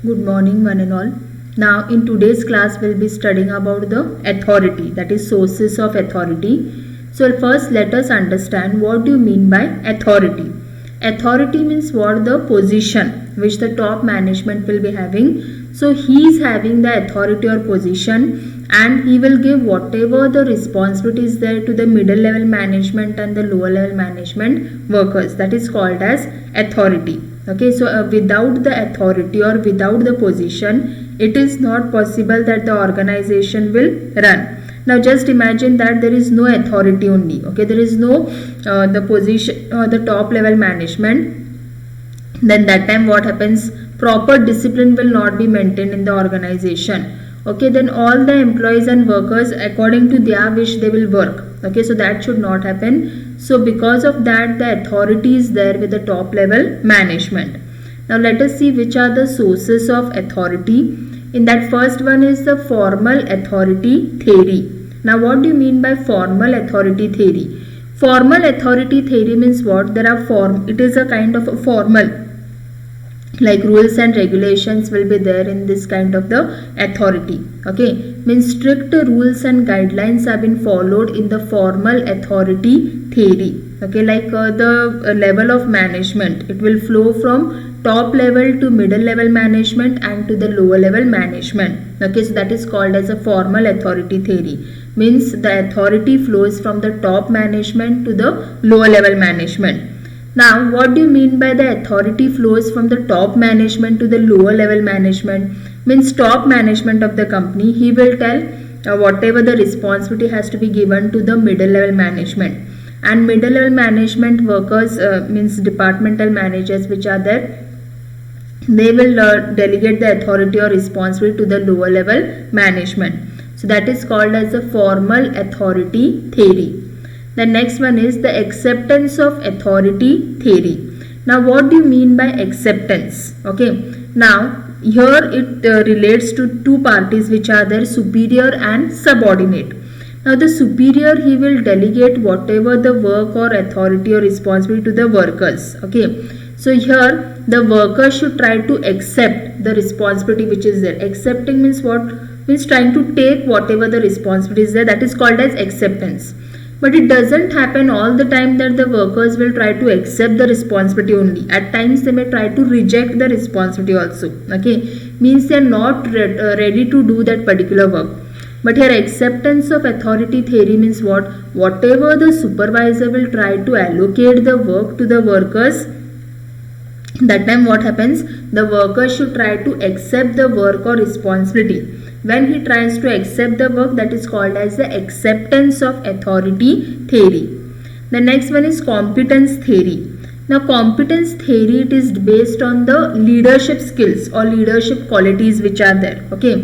Good morning one and all. Now in today's class we'll be studying about the authority, that is sources of authority. So first let us understand what do you mean by authority. Authority means what? The position which the top management will be having. So he is having the authority or position and he will give whatever the responsibilities there to the middle level management and the lower level management workers. That is called as authority. Okay, so without the authority or without the position, it is not possible that the organization will run. Now just imagine that there is no authority only. Okay, there is no the position or the top level management. Then that time what happens? Proper discipline will not be maintained in the organization. Okay, then all the employees and workers according to their wish they will work. Okay, so that should not happen. So because of that the authority is there with the top level management. Now let us see which are the sources of authority. In that first one is the formal authority theory. Now what do you mean by formal authority theory? Formal authority theory means what? There are it is a kind of a formal, like rules and regulations will be there in this kind of the authority. Okay, means strict rules and guidelines have been followed in the formal authority theory. Okay, like the level of management, it will flow from top level to middle level management and to the lower level management. Okay, so that is called as a formal authority theory. Means the authority flows from the top management to the lower level management. Now, what do you mean by the authority flows from the top management to the lower level management? Means top management of the company, he will tell whatever the responsibility has to be given to the middle level management. And middle level management workers means departmental managers which are there, they will delegate the authority or responsibility to the lower level management. So that is called as a formal authority theory. The next one is the acceptance of authority theory. Now what do you mean by acceptance? Okay, now here it relates to two parties which are there, superior and subordinate. Now the superior, he will delegate whatever the work or authority or responsibility to the workers. Okay, so here the worker should try to accept the responsibility which is there. Accepting means what? Means trying to take whatever the responsibility is there, that is called as acceptance. But it doesn't happen all the time that the workers will try to accept the responsibility only. At times they may try to reject the responsibility also. Okay, means they are not ready to do that particular work. But here acceptance of authority theory means what? Whatever the supervisor will try to allocate the work to the workers, that time what happens? The worker should try to accept the work or responsibility. When he tries to accept the work, that is called as the acceptance of authority theory. The next one is competence theory. Now competence theory, it is based on the leadership skills or leadership qualities which are there. Okay,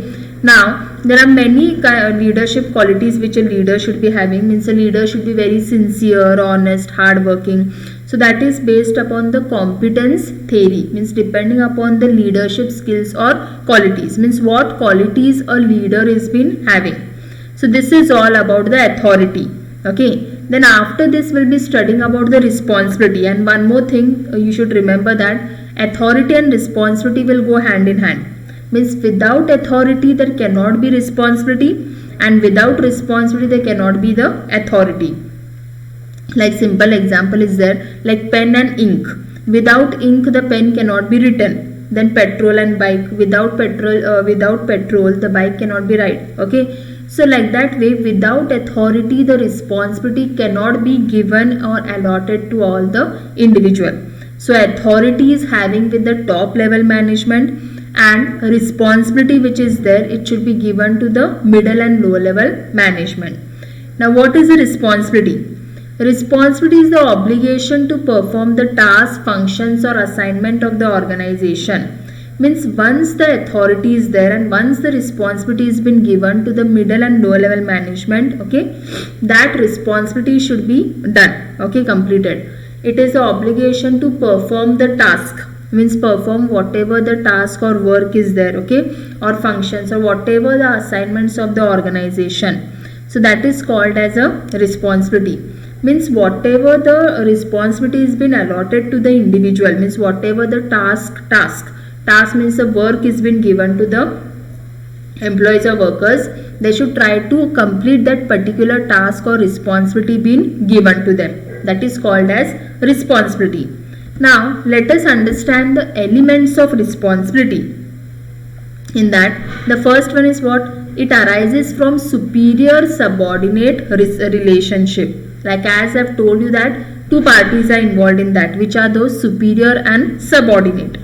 now there are many leadership qualities which a leader should be having. Means a leader should be very sincere, honest, hardworking. So that is based upon the competence theory, means depending upon the leadership skills or qualities, means what qualities a leader is been having. So this is all about the authority. Okay, then after this we'll be studying about the responsibility. And one more thing you should remember, that authority and responsibility will go hand in hand. Means without authority there cannot be responsibility, and without responsibility there cannot be the authority. Like simple example is there, like pen and ink. Without ink the pen cannot be written. Then petrol and bike. Without petrol the bike cannot be ride. Okay, so like that way, without authority the responsibility cannot be given or allotted to all the individual. So authority is having with the top level management, and responsibility which is there, it should be given to the middle and lower level management. Now what is the responsibility? Responsibility is the obligation to perform the task, functions or assignment of the organization. Means once the authority is there and once the responsibility has been given to the middle and lower level management, okay, that responsibility should be done, okay, completed. It is the obligation to perform the task, means perform whatever the task or work is there, okay, or functions or whatever the assignments of the organization. So that is called as a responsibility. Means whatever the responsibility has been allotted to the individual, means whatever the task Task means the work is been given to the employees or workers. They should try to complete that particular task or responsibility being given to them. That is called as responsibility. Now let us understand the elements of responsibility. In that, the first one is what? It arises from superior subordinate relationship. Like as I have told you that two parties are involved in that, which are those superior and subordinate.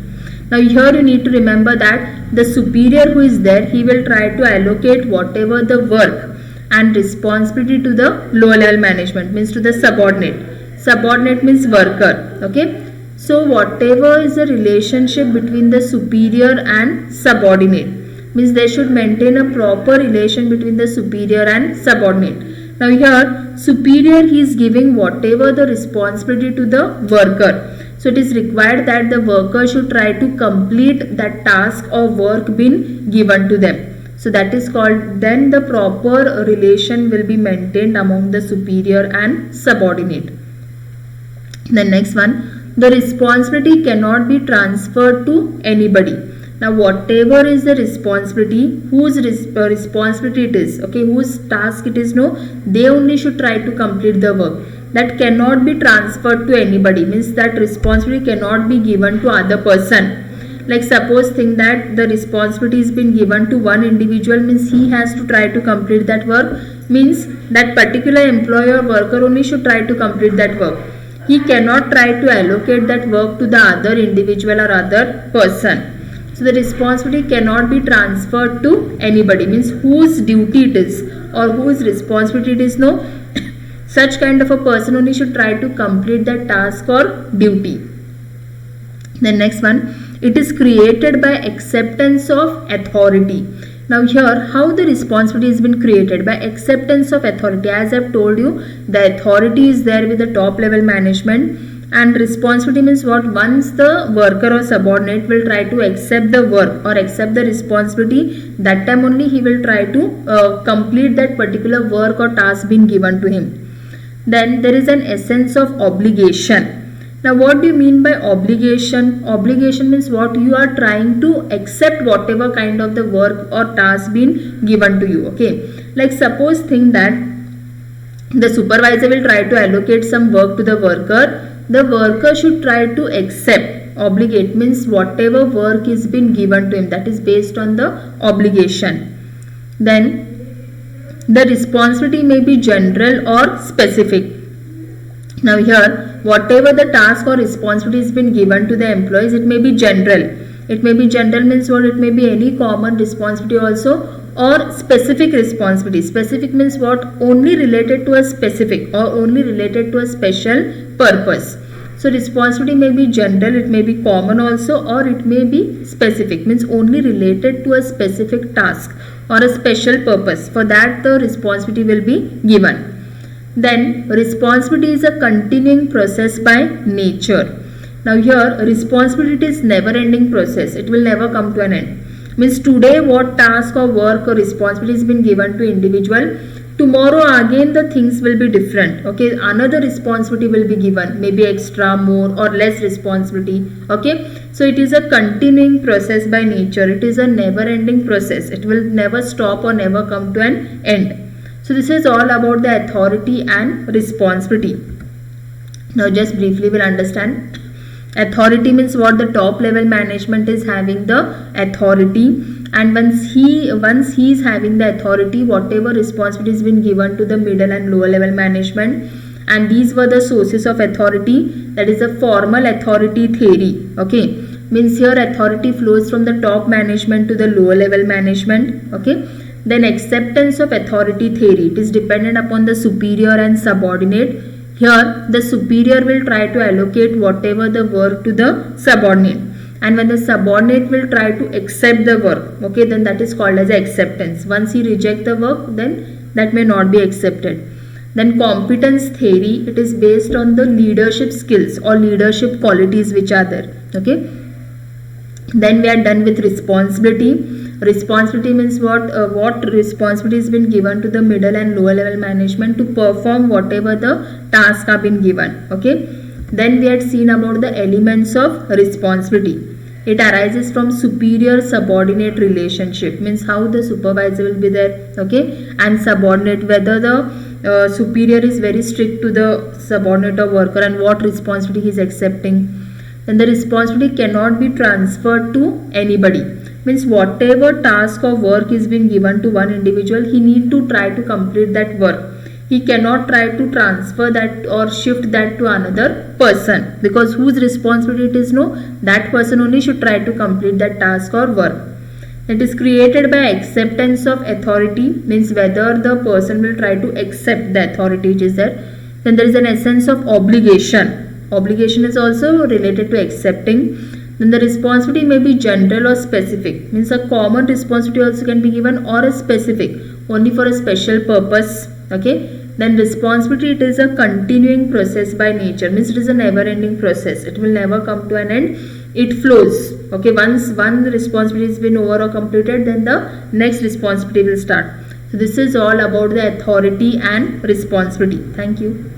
Now here you need to remember that the superior who is there, he will try to allocate whatever the work and responsibility to the lower level management, means to the subordinate. Subordinate means worker. Okay. So whatever is the relationship between the superior and subordinate, means they should maintain a proper relation between the superior and subordinate. Now here superior, he is giving whatever the responsibility to the worker. So it is required that the worker should try to complete that task or work been given to them. So that is called, then the proper relation will be maintained among the superior and subordinate. The next one, the responsibility cannot be transferred to anybody. Now whatever is the responsibility, whose responsibility it is, okay, whose task it is, no, they only should try to complete the work. That cannot be transferred to anybody, means that responsibility cannot be given to other person. Like suppose think that the responsibility has been given to one individual, means he has to try to complete that work, means that particular employee or worker only should try to complete that work. He cannot try to allocate that work to the other individual or other person. So the responsibility cannot be transferred to anybody, means whose duty it is or whose responsibility it is, no, such kind of a person only should try to complete that task or duty. The next one, it is created by acceptance of authority. Now here, how the responsibility has been created? By acceptance of authority. As I have told you, the authority is there with the top level management, and responsibility means what? Once the worker or subordinate will try to accept the work or accept the responsibility, that time only he will try to complete that particular work or task being given to him. Then there is an essence of obligation. Now what do you mean by obligation? Obligation means what? You are trying to accept whatever kind of the work or task been given to you. Okay. Like suppose think that the supervisor will try to allocate some work to the worker. The worker should try to accept. Obligate means whatever work is been given to him, that is based on the obligation. Then the responsibility may be general or specific. Now here, whatever the task or responsibility has been given to the employees, it may be general. It may be general means what? It may be any common responsibility also, or specific responsibility. Specific means what? Only related to a specific or only related to a special purpose. So responsibility may be general, it may be common also, or it may be specific, means only related to a specific task or a special purpose. For that the responsibility will be given. Then responsibility is a continuing process by nature. Now here responsibility is never ending process. It will never come to an end. Means today what task or work or responsibility has been given to individual, tomorrow again the things will be different. Okay, another responsibility will be given, maybe extra, more or less responsibility. Okay, so it is a continuing process by nature. It is a never ending process. It will never stop or never come to an end. So this is all about the authority and responsibility. Now just briefly we'll understand. Authority means what? The top level management is having the authority, and once he is having the authority, whatever responsibility has been given to the middle and lower level management, and these were the sources of authority. That is a formal authority theory. Okay, means here authority flows from the top management to the lower level management. Okay. Then acceptance of authority theory. It is dependent upon the superior and subordinate. Here the superior will try to allocate whatever the work to the subordinate, and when the subordinate will try to accept the work, okay, then that is called as acceptance. Once he rejects the work, then that may not be accepted. Then competence theory. It is based on the leadership skills or leadership qualities which are there. Okay. Then we are done with responsibility. Responsibility means what responsibility has been given to the middle and lower level management to perform whatever the tasks have been given. Okay. Then we had seen about the elements of responsibility. It arises from superior subordinate relationship, means how the supervisor will be there, okay, and subordinate, whether the superior is very strict to the subordinate or worker and what responsibility he is accepting. Then the responsibility cannot be transferred to anybody, means whatever task or work is being given to one individual, he need to try to complete that work. He cannot try to transfer that or shift that to another person, because whose responsibility it is, no, that person only should try to complete that task or work. It is created by acceptance of authority, means whether the person will try to accept the authority which is there. Then there is an essence of obligation. Obligation is also related to accepting. Then the responsibility may be general or specific, means a common responsibility also can be given, or a specific, only for a special purpose, okay. Then responsibility, it is a continuing process by nature, means it is a never ending process, it will never come to an end, it flows, okay. Once one responsibility has been over or completed, then the next responsibility will start. So this is all about the authority and responsibility. Thank you.